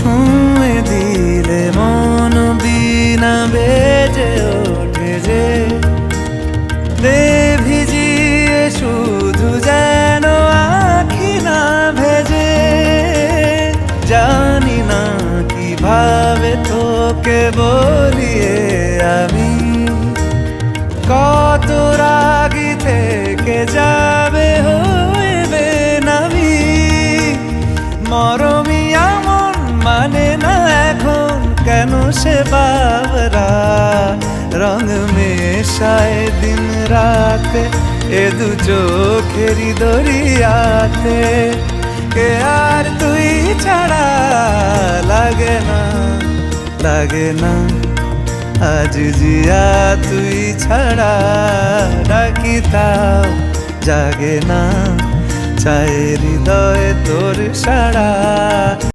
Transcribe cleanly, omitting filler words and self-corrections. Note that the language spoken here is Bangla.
ছুঁয়ে দিলে মন বিনা বেজে ওঠে যে দে ভিজিয়ে শুধু যেন আখি না ভেজে। জানি না কিভাবে তোকে বলিয়ে আমি কত রাগি থেকে যাবে হইবে নামি। মরমি এমন মানে না এখন কেন সে বাবরা রং মেশায় দিন রাতে এ দু চোখেরি দরিয়াতে। কে আর তুই ছাড়া লাগে না লাগে না আজ জিয়া তুই ছাড়া ডাকি তাও জাগে না চায় হৃদয় তোর সাড়া।